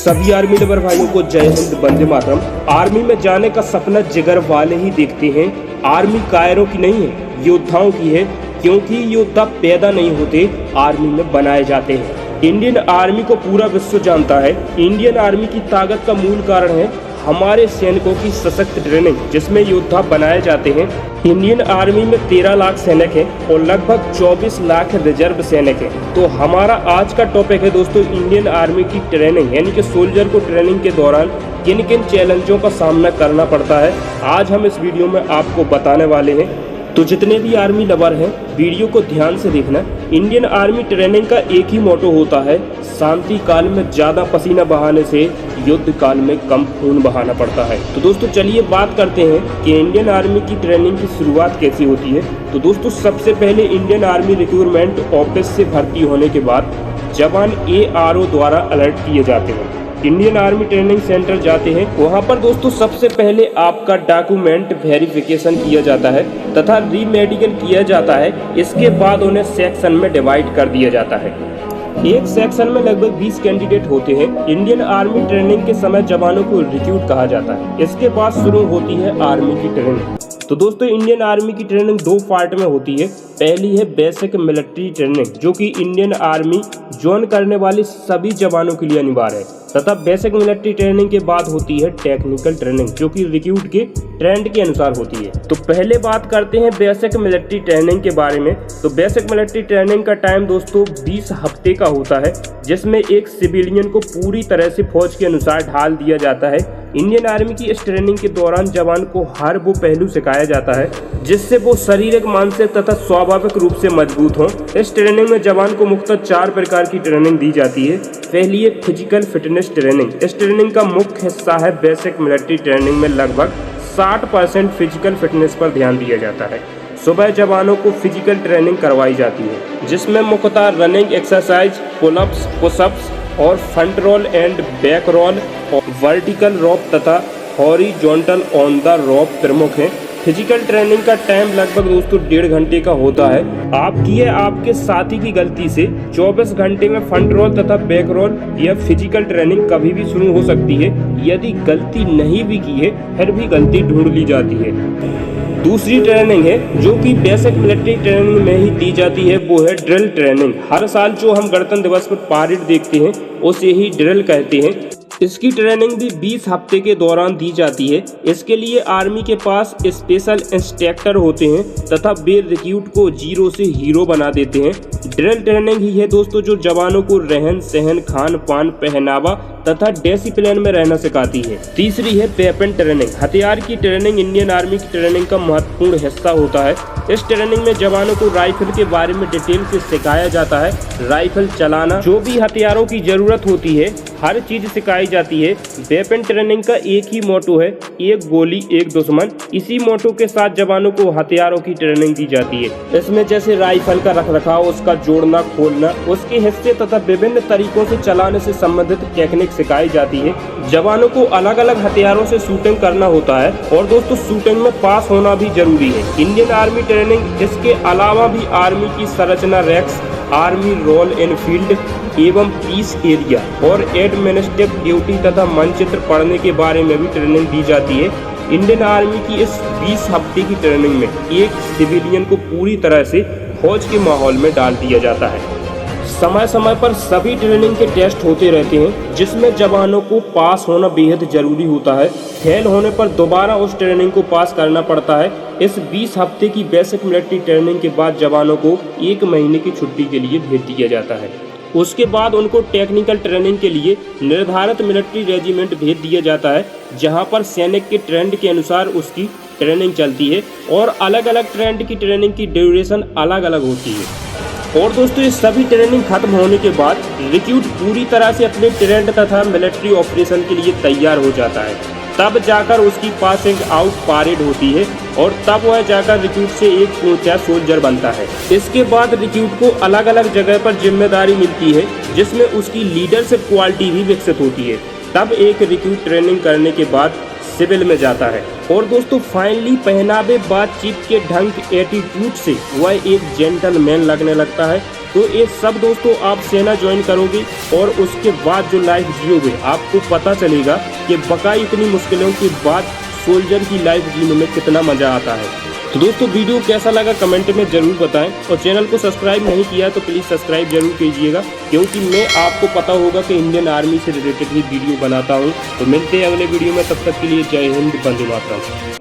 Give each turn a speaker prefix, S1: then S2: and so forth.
S1: सभी army lover भाइयों को जय हिंद, वंदे मातरम। आर्मी में जाने का सपना जिगर वाले ही देखते हैं। आर्मी कायरों की नहीं है, योद्धाओं की है, क्योंकि योद्धा पैदा नहीं होते, आर्मी में बनाए जाते हैं। इंडियन आर्मी को पूरा विश्व जानता है। इंडियन आर्मी की ताकत का मूल कारण है हमारे सैनिकों की सशक्त ट्रेनिंग, जिसमें योद्धा बनाए जाते हैं। इंडियन आर्मी में 13 लाख सैनिक हैं और लगभग 24 लाख रिजर्व सैनिक हैं। तो हमारा आज का टॉपिक है दोस्तों इंडियन आर्मी की ट्रेनिंग, यानी कि सोल्जर को ट्रेनिंग के दौरान किन किन चैलेंजों का सामना करना पड़ता है। आज हम इस वीडियो में आपको बताने वाले हैं। तो जितने भी आर्मी लवर हैं, वीडियो को ध्यान से देखना। इंडियन आर्मी ट्रेनिंग का एक ही मोटो होता है, शांति काल में ज़्यादा पसीना बहाने से युद्ध काल में कम खून बहाना पड़ता है। तो दोस्तों चलिए बात करते हैं कि इंडियन आर्मी की ट्रेनिंग की शुरुआत कैसी होती है। तो दोस्तों सबसे पहले इंडियन आर्मी रिक्रूटमेंट ऑफिस से भर्ती होने के बाद जवान ARO द्वारा अलर्ट किए जाते हैं। इंडियन आर्मी ट्रेनिंग सेंटर जाते हैं। वहां पर दोस्तों सबसे पहले आपका डॉक्यूमेंट वेरिफिकेशन किया जाता है तथा रीमेडिकल किया जाता है। इसके बाद उन्हें सेक्शन में डिवाइड कर दिया जाता है। एक सेक्शन में लगभग 20 कैंडिडेट होते हैं। इंडियन आर्मी ट्रेनिंग के समय जवानों को रिक्रूट कहा जाता है। इसके बाद शुरू होती है आर्मी की ट्रेनिंग। तो दोस्तों इंडियन आर्मी की ट्रेनिंग 2 पार्ट में होती है। पहली है बेसिक मिलिट्री ट्रेनिंग, जो कि इंडियन आर्मी ज्वाइन करने वाले सभी जवानों के लिए अनिवार्य है, तथा बेसिक मिलिट्री ट्रेनिंग के बाद होती है टेक्निकल ट्रेनिंग, जो कि रिक्रूट के ट्रेंड के अनुसार होती है। तो पहले बात करते हैं बेसिक मिलिट्री ट्रेनिंग के बारे में। तो बेसिक मिलिट्री ट्रेनिंग का टाइम दोस्तों 20 हफ्ते का होता है, जिसमें एक सिविलियन को पूरी तरह से फौज के अनुसार ढाल दिया जाता है। इंडियन आर्मी की इस ट्रेनिंग के दौरान जवान को हर वो पहलू सिखाया जाता है जिससे वो शारीरिक, मानसिक तथा स्वाभाविक रूप से मजबूत हों। इस ट्रेनिंग में जवान को मुख्यतः 4 प्रकार की ट्रेनिंग दी जाती है। पहली है फिजिकल फिटनेस ट्रेनिंग। इस ट्रेनिंग का मुख्य हिस्सा है बेसिक मिलिट्री ट्रेनिंग में लगभग 60% फिजिकल फिटनेस पर ध्यान दिया जाता है। सुबह जवानों को फिजिकल ट्रेनिंग करवाई जाती है, जिसमें मुख्यतः रनिंग एक्सरसाइज, पुलअप्स, पुशअप्स और front roll and back roll, vertical rope तथा हॉरिजॉन्टल ऑन द रोप प्रमुख हैं। फिजिकल ट्रेनिंग का टाइम लगभग दोस्तों 1.5 घंटे का होता है। आपकी या आपके साथी की गलती से 24 घंटे में फ्रंट रोल तथा बैक रोल या फिजिकल ट्रेनिंग कभी भी शुरू हो सकती है। यदि गलती नहीं भी की है, फिर भी गलती ढूंढ ली जाती है। दूसरी ट्रेनिंग है जो कि बेसिक मिलिट्री ट्रेनिंग में ही दी जाती है, वो है ड्रिल ट्रेनिंग। हर साल जो हम गणतंत्र दिवस पर परेड देखते हैं उसे ही ड्रिल कहते हैं। इसकी ट्रेनिंग भी 20 हफ्ते के दौरान दी जाती है। इसके लिए आर्मी के पास स्पेशल इंस्ट्रक्टर होते हैं तथा वे रिक्रूट को जीरो से हीरो बना देते हैं। ड्रिल ट्रेनिंग ही है दोस्तों जो जवानों को रहन सहन, खान पान, पहनावा तथा डिसिप्लिन में रहना सिखाती है। तीसरी है वेपन ट्रेनिंग। हथियार की ट्रेनिंग इंडियन आर्मी की ट्रेनिंग का महत्वपूर्ण हिस्सा होता है। इस ट्रेनिंग में जवानों को राइफल के बारे में डिटेल से सिखाया जाता है। राइफल चलाना, जो भी हथियारों की जरूरत होती है, हर चीज सिखाई जाती है। वेपन ट्रेनिंग का एक ही मोटो है, एक गोली एक दुश्मन। इसी मोटो के साथ जवानों को हथियारों की ट्रेनिंग दी जाती है। इसमें जैसे राइफल का रखरखाव, उसका जोड़ना खोलना, उसके हिस्से तथा विभिन्न तरीकों से चलाने से संबंधित टेक्निक सिखाई जाती है। जवानों को अलग अलग हथियारों से शूटिंग करना होता है और दोस्तों शूटिंग में पास होना भी जरूरी है। इंडियन आर्मी ट्रेनिंग इसके अलावा भी आर्मी की संरचना, ranks, army role in field एवं पीस एरिया और एडमिनिस्ट्रेटिव ड्यूटी तथा मानचित्र पढ़ने के बारे में भी ट्रेनिंग दी जाती है। इंडियन आर्मी की इस 20 हफ्ते की ट्रेनिंग में एक सिविलियन को पूरी तरह से फौज के माहौल में डाल दिया जाता है। समय समय पर सभी ट्रेनिंग के टेस्ट होते रहते हैं, जिसमें जवानों को पास होना बेहद जरूरी होता है। फेल होने पर दोबारा उस ट्रेनिंग को पास करना पड़ता है। इस 20 हफ्ते की बेसिक मिलिट्री ट्रेनिंग के बाद जवानों को 1 महीने की छुट्टी के लिए भेज दिया जाता है। उसके बाद उनको टेक्निकल ट्रेनिंग के लिए निर्धारित मिलिट्री रेजिमेंट भेज दिया जाता है, जहां पर सैनिक के ट्रेंड के अनुसार उसकी ट्रेनिंग चलती है और अलग अलग ट्रेंड की ट्रेनिंग की ड्यूरेशन अलग अलग होती है। और दोस्तों ये सभी ट्रेनिंग खत्म होने के बाद रिक्रूट पूरी तरह से अपने ट्रेंड तथा मिलिट्री ऑपरेशन के लिए तैयार हो जाता है। तब जाकर उसकी पासिंग आउट परेड होती है और तब वह जाकर रिक्रूट से एक पूर्णतः सोल्जर बनता है। इसके बाद रिक्रूट को अलग अलग जगह पर जिम्मेदारी मिलती है, जिसमें उसकी लीडरशिप क्वालिटी भी विकसित होती है। तब एक रिक्रूट ट्रेनिंग करने के बाद सिविल में जाता है और दोस्तों फाइनली पहनावे, बातचीत के ढंग, एटीट्यूड से वह एक जेंटलमैन लगने लगता है। तो ये सब दोस्तों आप सेना ज्वाइन करोगे और उसके बाद जो लाइफ जियोगे आपको पता चलेगा कि बकाई इतनी मुश्किलों के बाद सोल्जर की लाइफ जीने में कितना मज़ा आता है। तो दोस्तों वीडियो कैसा लगा कमेंट में ज़रूर बताएं और चैनल को सब्सक्राइब नहीं किया तो प्लीज़ सब्सक्राइब जरूर कीजिएगा, क्योंकि मैं आपको पता होगा कि इंडियन आर्मी से रिलेटेड ही वीडियो बनाता हूं। तो मिलते हैं अगले वीडियो में, तब तक के लिए जय हिंद, वंदे मातरम।